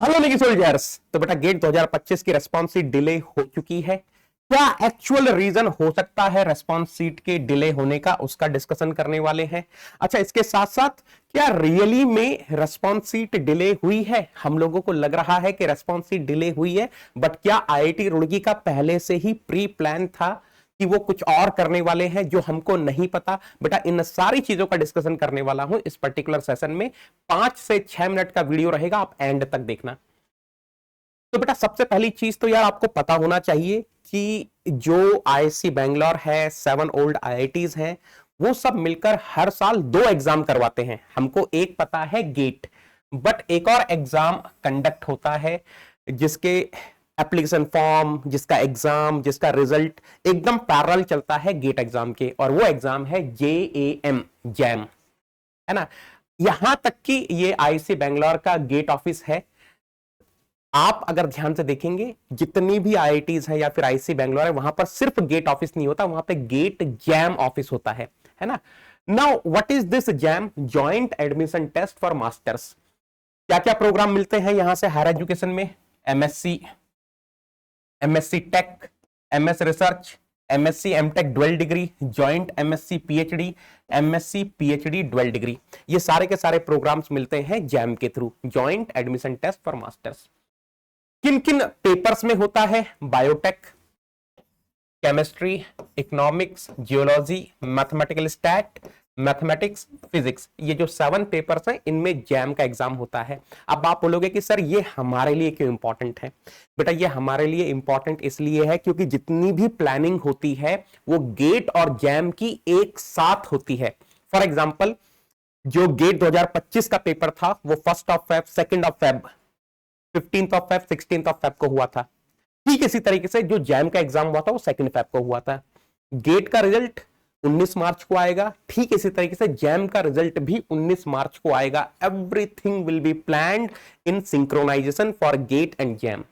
Hello निकी soldiers. तो बेटा gate 2025 की रेस्पॉन्स सीट डिले हो चुकी है। क्या एक्चुअल रीजन हो सकता है रेस्पॉन्स सीट के डिले होने का, उसका डिस्कशन करने वाले हैं। अच्छा, इसके साथ साथ क्या रियली में रेस्पॉन्स सीट डिले हुई है? हम लोगों को लग रहा है कि रेस्पॉन्स सीट डिले हुई है, बट क्या आईआईटी रुड़की का पहले से ही प्री प्लान था कि वो कुछ और करने वाले हैं जो हमको नहीं पता? बेटा इन सारी चीजों का डिस्कशन करने वाला हूं इस पर्टिकुलर सेशन में। 5 से 6 मिनट का वीडियो रहेगा, आप एंड तक देखना। तो बेटा सबसे पहली चीज तो यार आपको पता होना चाहिए कि जो आईआईसी बैंगलोर है, 7 ओल्ड आईआईटीज हैं, वो सब मिलकर हर साल 2 एग्जाम करवाते हैं। हमको एक पता है गेट, बट एक और एग्जाम कंडक्ट होता है जिसके एप्लीकेशन फॉर्म, जिसका एग्जाम, जिसका रिजल्ट एकदम पैरेलल चलता है गेट एग्जाम के, और वो एग्जाम है जेएएम, जैम, है ना। यहां तक कि ये आईआईसी बैंगलोर का गेट ऑफिस है। आप अगर ध्यान से देखेंगे जितनी भी आईआईटीज है या फिर आईआईसी बैंगलोर है, वहां पर सिर्फ गेट ऑफिस नहीं होता, वहां पे गेट जैम ऑफिस होता है ना। Now what is this JAM? Joint admission test for masters. क्या क्या प्रोग्राम मिलते हैं यहां से हायर एजुकेशन में? MSc, MSc tech, MS research, MSc MTech dual degree, joint MSc PhD, MSc PhD dual degree. ये सारे के सारे प्रोग्राम्स मिलते हैं जैम के through, joint admission test for masters. किन किन पेपर्स में होता है? Biotech, chemistry, economics, geology, mathematical stat, mathematics, physics. ये जो 7 पेपर्स हैं इनमें जैम का एग्जाम होता है। अब आप बोलोगे कि सर ये हमारे लिए क्यों इंपॉर्टेंट है? बेटा ये हमारे लिए इंपॉर्टेंट इसलिए है क्योंकि जितनी भी प्लानिंग होती है वो गेट और जैम की एक साथ होती है। फॉर एग्जाम्पल, जो गेट 2025 का पेपर था वो 1 फेब, 2 फेब, 15 फेब, 16 फेब को हुआ था। ठीक इसी तरीके से जो जैम का एग्जाम हुआ था वो 2 फेब को हुआ था। गेट का रिजल्ट 19 मार्च को आएगा, ठीक इसी तरीके से जैम का रिजल्ट भी 19 मार्च को आएगा। Everything will be planned in synchronization for GATE and JAM.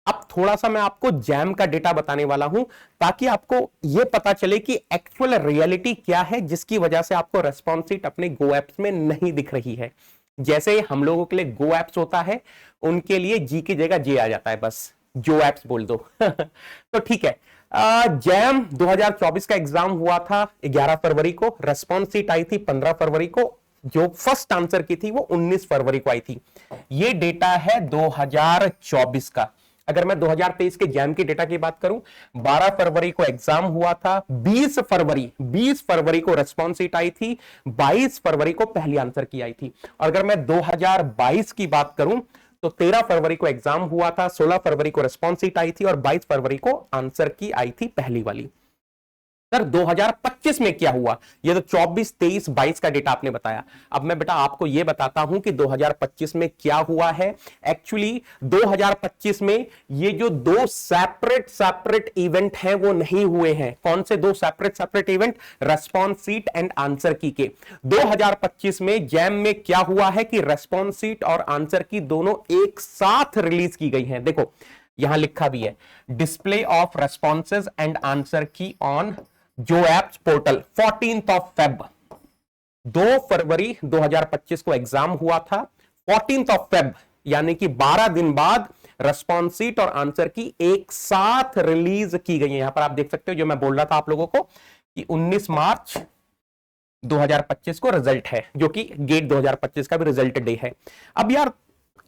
अब थोड़ा सा मैं आपको जैम का डेटा बताने वाला हूं ताकि आपको यह पता चले कि एक्चुअल रियलिटी क्या है, जिसकी वजह से आपको रेस्पॉन्स सीट अपने गो एप्स में नहीं दिख रही है। जैसे हम लोगों के लिए गो एप्स होता है, उनके लिए जी की जगह जे आ जाता है, बस जो एप्स बोल दो। तो ठीक है, जैम 2024 का एग्जाम हुआ था 11 फरवरी को, रेस्पॉन्स सीट आई थी 15 फरवरी को, जो फर्स्ट आंसर की थी वो 19 फरवरी को आई थी। ये डेटा है 2024 का। अगर मैं 2023 के जैम की डेटा की बात करूं, 12 फरवरी को एग्जाम हुआ था, 20 फरवरी को रेस्पॉन्स सीट आई थी, 22 फरवरी को पहली आंसर की आई थी। और अगर मैं 2022 की बात करूं तो 13 फरवरी को एग्जाम हुआ था, 16 फरवरी को रेस्पॉन्स सीट आई थी और 22 फरवरी को आंसर की आई थी पहली वाली। सर 2025 में क्या हुआ? ये तो 24, 23, 22 का डेटा आपने बताया। अब मैं बेटा आपको यह बताता हूं कि 2025 में क्या हुआ है। एक्चुअली 2025 में ये जो 2 सेपरेट इवेंट हैं वो नहीं हुए हैं। कौन से 2 separate event? Response seat and answer की के। 2025 में जैम में क्या हुआ है कि रेस्पॉन्स सीट और आंसर की दोनों एक साथ रिलीज की गई हैं। देखो यहां लिखा भी है, display of responses and answer की ऑन जो एप्स पोर्टल 14 फेब। 2 फरवरी 2025 को एग्जाम हुआ था, 14 फेब यानी कि 12 दिन बाद रेस्पॉन्स सीट और आंसर की एक साथ रिलीज की गई है। यहां पर आप देख सकते हो जो मैं बोल रहा था आप लोगों को कि 19 मार्च 2025 को रिजल्ट है, जो कि गेट 2025 का भी रिजल्ट डे है। अब यार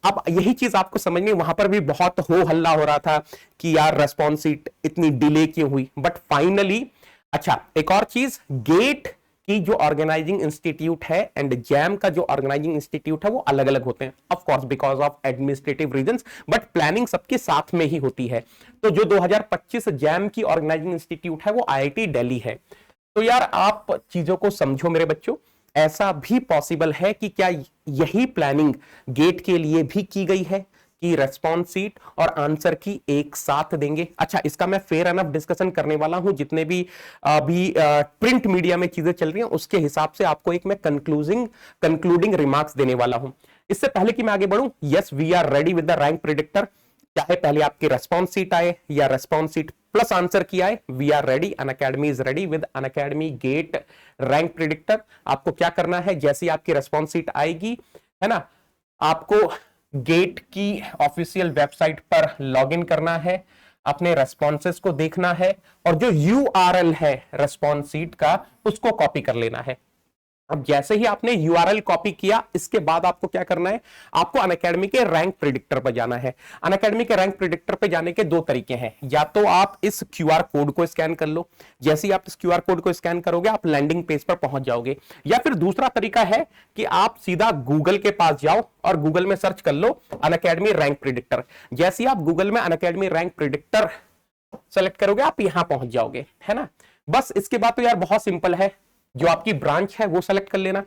अब यही चीज आपको समझनी, वहां पर भी बहुत हो हल्ला हो रहा था कि यार रेस्पॉन्स सीट इतनी डिले क्यों हुई, बट फाइनली। अच्छा एक और चीज, गेट की जो ऑर्गेनाइजिंग इंस्टीट्यूट है एंड जैम का जो ऑर्गेनाइजिंग इंस्टीट्यूट है वो अलग अलग होते हैं, of course because of administrative reasons, but planning सबके साथ में ही होती है। तो जो 2025 जैम की ऑर्गेनाइजिंग इंस्टीट्यूट है वो आईआईटी दिल्ली है। तो यार आप चीजों को समझो मेरे बच्चों, ऐसा भी पॉसिबल है कि क्या यही प्लानिंग गेट के लिए भी की गई है कि रेस्पॉन्स सीट और आंसर की एक साथ देंगे। अच्छा इसका मैं फेयर एनफ डिस्कशन करने वाला हूं, जितने भी अभी प्रिंट मीडिया में चीजें चल रही हैं उसके हिसाब से आपको एक मैं कंक्लूडिंग रिमार्क्स देने वाला हूं। इससे पहले कि मैं आगे बढ़ूं, yes we are ready with the rank predictor. चाहे पहले आपकी रेस्पॉन्स सीट आए या response seat plus answer key आए, we are ready. Unacademy is ready with Unacademy GATE rank predictor. आपको क्या करना है, जैसी आपकी रेस्पॉन्स सीट आएगी, है ना, आपको गेट की ऑफिशियल वेबसाइट पर लॉगिन करना है, अपने रेस्पॉन्सेस को देखना है और जो यूआरएल है रेस्पॉन्स सीट का उसको कॉपी कर लेना है। अब जैसे ही आपने यूआरएल कॉपी किया, इसके बाद आपको क्या करना है, आपको अनअकैडमी के रैंक प्रिडिक्टर पर जाना है। अनअकैडमी के रैंक प्रिडिक्टर पर जाने के दो तरीके हैं, या तो आप इस क्यूआर कोड को स्कैन कर लो, जैसे ही आप इस क्यूआर कोड को स्कैन करोगे आप लैंडिंग पेज पर पहुंच जाओगे, या फिर दूसरा तरीका है कि आप सीधा गूगल के पास जाओ और गूगल में सर्च कर लो अनअकैडमी रैंक प्रिडिक्टर। जैसे ही आप गूगल में अनअकैडमी रैंक प्रिडिक्टर सेलेक्ट करोगे आप यहां पहुंच जाओगे, है ना। बस इसके बाद तो यार बहुत सिंपल है, जो आपकी ब्रांच है वो सेलेक्ट कर लेना।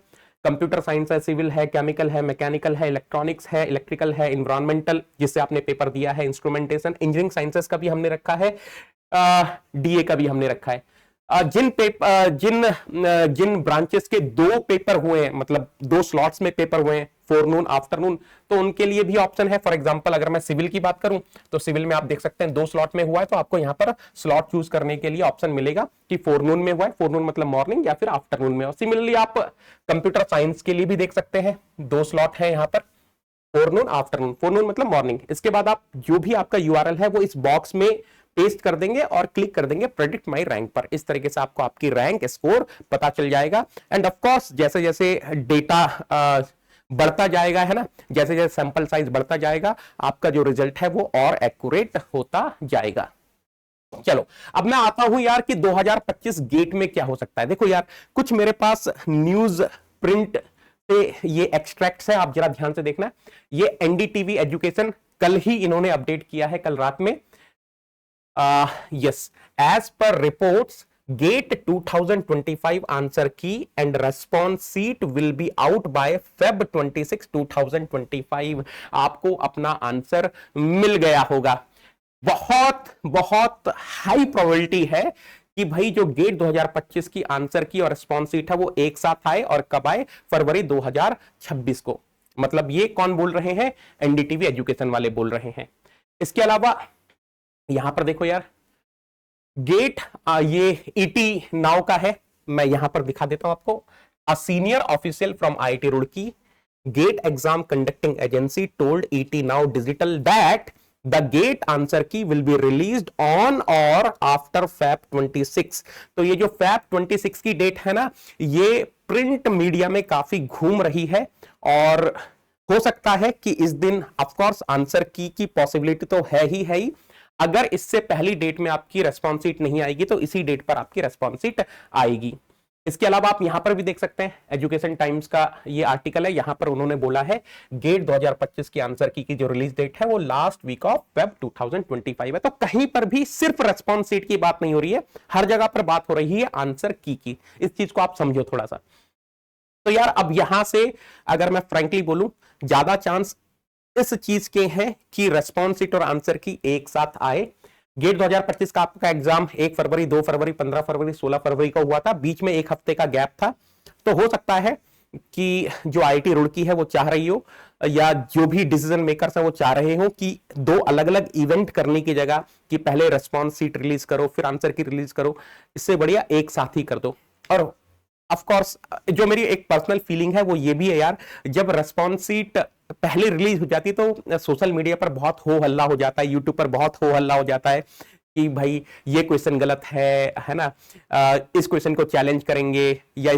कंप्यूटर साइंस है, सिविल है, केमिकल है, मैकेनिकल है, इलेक्ट्रॉनिक्स है, इलेक्ट्रिकल है, इन्वायरमेंटल जिससे आपने पेपर दिया है, इंस्ट्रूमेंटेशन, इंजीनियरिंग साइंसेस का भी हमने रखा है, डीए का भी हमने रखा है। जिन ब्रांचेस के दो पेपर हुए हैं, मतलब दो स्लॉट्स में पेपर हुए हैं, फोरनून आफ्टरनून, तो उनके लिए भी ऑप्शन है। फॉर एग्जांपल अगर मैं सिविल की बात करूं तो सिविल में आप देख सकते हैं दो स्लॉट में हुआ है, तो आपको यहां पर स्लॉट चूज करने के लिए ऑप्शन मिलेगा कि फोरनून में हुआ है, फोरनून मतलब मॉर्निंग, या फिर आफ्टरनून में। और सिमिलरली आप कंप्यूटर साइंस के लिए भी देख सकते हैं, दो स्लॉट है यहां पर, फोरनून आफ्टरनून, फोरनून मतलब मॉर्निंग। इसके बाद आप जो भी आपका यूआरएल है वो इस बॉक्स में पेस्ट कर देंगे और क्लिक कर देंगे प्रेडिक्ट माई रैंक पर। इस तरीके से आपको आपकी रैंक स्कोर पता चल जाएगा। एंड ऑफ कोर्स जैसे जैसे डेटा बढ़ता जाएगा, है ना, जैसे जैसे सैंपल साइज बढ़ता जाएगा आपका जो रिजल्ट है वो और एक्यूरेट होता जाएगा। चलो अब मैं आता हूं यार कि 2025 गेट में क्या हो सकता है। देखो यार, कुछ मेरे पास न्यूज प्रिंट से ये एक्सट्रैक्ट्स है, आप जरा ध्यान से देखना। ये एनडीटीवी एजुकेशन कल ही इन्होंने अपडेट किया है, कल रात में। yes, as per reports, GATE 2025 answer key and response sheet will be out by Feb 26, 2025। आपको अपना आंसर मिल गया होगा। बहुत बहुत हाई प्रोबेबिलिटी है कि भाई जो गेट 2025 की आंसर की और रिस्पॉन्स शीट है वो एक साथ आए, और कब आए, फरवरी 2026 को। मतलब ये कौन बोल रहे हैं, एनडीटीवी एजुकेशन वाले बोल रहे हैं। इसके अलावा यहां पर देखो यार, गेट ये ईटी नाउ का है, मैं यहां पर दिखा देता हूं आपको। A senior official from IIT Roorkee, GATE exam conducting agency told ET Now digital that the GATE answer key will be released on or after Feb 26। तो ये जो फैब 26 की डेट है ना, ये प्रिंट मीडिया में काफी घूम रही है, और हो सकता है कि इस दिन ऑफकोर्स आंसर की पॉसिबिलिटी तो है ही। अगर इससे पहली डेट में आपकी रेस्पॉन्स शीट नहीं आएगी तो इसी डेट पर आपकी रेस्पॉन्स शीट आएगी। इसके अलावा आप यहां पर भी देख सकते हैं, एजुकेशन टाइम्स का ये आर्टिकल है, यहां पर उन्होंने बोला है गेट 2025 की आंसर की जो रिलीज डेट है वो लास्ट वीक ऑफ फेब 2025 है। तो कहीं पर भी सिर्फ रेस्पॉन्स शीट की बात नहीं हो रही है, हर जगह पर बात हो रही है आंसर की। इस चीज को आप समझो थोड़ा सा। तो यार अब यहां से अगर मैं फ्रैंकली बोलूं, ज्यादा चांस इस चीज के हैं कि रेस्पॉन्स शीट और आंसर की एक साथ आए। गेट 2025 का आपका एग्जाम 1 फरवरी, 2 फरवरी, 15 फरवरी, 16 फरवरी का हुआ था, बीच में एक हफ्ते का गैप था। तो हो सकता है कि जो आईआईटी रुड़की है वो चाह रही हो, या जो भी डिसीजन मेकर्स हैं वो चाह रहे हो कि दो अलग अलग इवेंट करने की जगह कि पहले रेस्पॉन्स शीट रिलीज करो फिर आंसर की रिलीज करो, इससे बढ़िया एक साथ ही कर दो। और ऑफ कोर्स जो मेरी एक पर्सनल फीलिंग है वो ये भी है यार, जब रेस्पॉन्स शीट पहले रिलीज हो जाती है तो सोशल मीडिया पर बहुत हो हल्ला हो जाता है, यूट्यूब पर बहुत हो हल्ला हो जाता है कि भाई ये क्वेश्चन गलत है ना, इस क्वेश्चन को चैलेंज करेंगे, या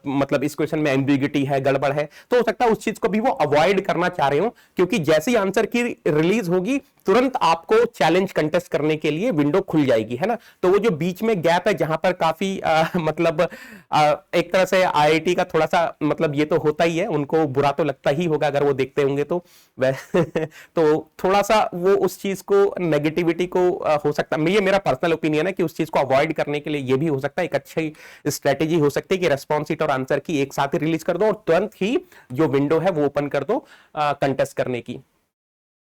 मतलब इस क्वेश्चन में एम्बिग्यूटी है, गड़बड़ है। तो हो सकता है उस चीज को भी वो अवॉइड करना चाह रहे हो, क्योंकि जैसे ही आंसर की रिलीज होगी तुरंत आपको चैलेंज कंटेस्ट करने के लिए विंडो खुल जाएगी, है ना। तो वो जो बीच में गैप है जहां पर काफी मतलब एक तरह से आईआईटी का थोड़ा सा मतलब ये तो होता ही है, उनको बुरा तो लगता ही होगा अगर वो देखते होंगे तो तो थोड़ा सा वो उस चीज को नेगेटिविटी को हो सकता है, ये मेरा पर्सनल ओपिनियन है कि उस चीज को अवॉइड करने के लिए ये भी हो सकता है, एक अच्छी स्ट्रेटेजी हो सकती है कि रेस्पॉन्स शीट और आंसर की एक साथ ही रिलीज कर दो और तुरंत ही जो विंडो है वो ओपन कर दो कंटेस्ट करने की,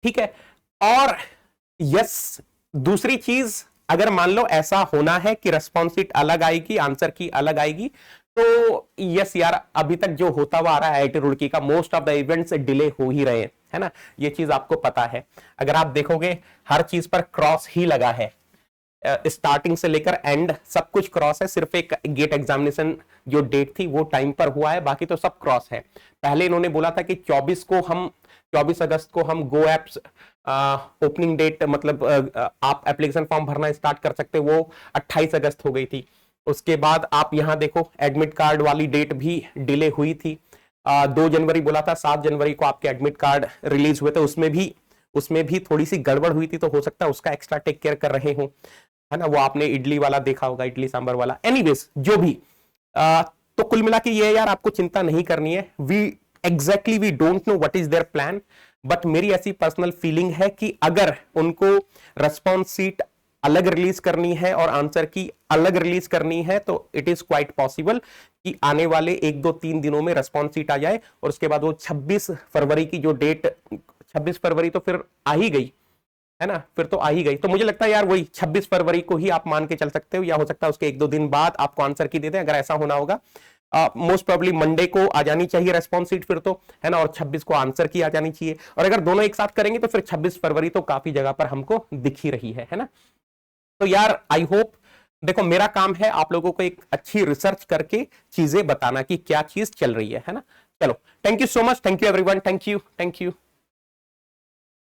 ठीक है। और यस, दूसरी चीज, अगर मान लो ऐसा होना है कि रेस्पॉन्स शीट अलग आएगी आंसर की अलग आएगी, तो यस यार, अभी तक जो होता हुआ आ रहा है आईआईटी रुड़की का, most of the events delay हो ही रहे हैं, है ना, ये चीज आपको पता है। अगर आप देखोगे हर चीज पर क्रॉस ही लगा है, स्टार्टिंग से लेकर एंड सब कुछ क्रॉस है, सिर्फ एक गेट एग्जामिनेशन जो डेट थी वो टाइम पर हुआ है, बाकी तो सब क्रॉस है। पहले इन्होंने बोला था कि 24 अगस्त को हम गो एप्स ओपनिंग डेट, मतलब आप एप्लीकेशन फॉर्म भरना स्टार्ट कर सकते, वो 28 अगस्त हो गई थी। उसके बाद आप यहां देखो एडमिट कार्ड वाली डेट भी डिले हुई थी, 2 जनवरी बोला था, 7 जनवरी को आपके एडमिट कार्ड रिलीज हुए थे, उसमें भी थोड़ी सी गड़बड़ हुई थी, तो हो सकता है उसका एक्स्ट्रा टेक केयर कर रहे हो, है ना। वो आपने इडली वाला देखा होगा, इडली सांबर वाला। एनीवेज जो भी, तो कुल मिला के ये यार आपको चिंता नहीं करनी है। We don't know what is their plan, but मेरी ऐसी पर्सनल फीलिंग है कि अगर उनको रेस्पॉन्स सीट अलग रिलीज करनी है और आंसर की अलग रिलीज करनी है, तो इट इज क्वाइट पॉसिबल कि आने वाले 1-2-3 दिनों में रेस्पॉन्स सीट आ जाए, और उसके बाद वो 26 फरवरी की जो डेट, 26 फरवरी तो फिर आ ही गई, है ना, फिर तो आ ही गई। तो मुझे लगता है यार वही 26 फरवरी को ही आप मान के चल सकते हो, या हो सकता है उसके 1-2 दिन बाद आपको आंसर की दे दें, अगर ऐसा होना होगा। मोस्ट प्रोबेबली मंडे को आ जानी चाहिए रेस्पॉन्स सीट फिर तो, है ना, और 26 को आंसर की आ जानी चाहिए, और अगर दोनों एक साथ करेंगे तो फिर 26 फरवरी तो काफी जगह पर हमको दिख ही रही है ना। तो यार आई होप, देखो मेरा काम है आप लोगों को एक अच्छी रिसर्च करके चीजें बताना कि क्या चीज चल रही है ना। चलो, thank you so much, thank you everyone, thank you.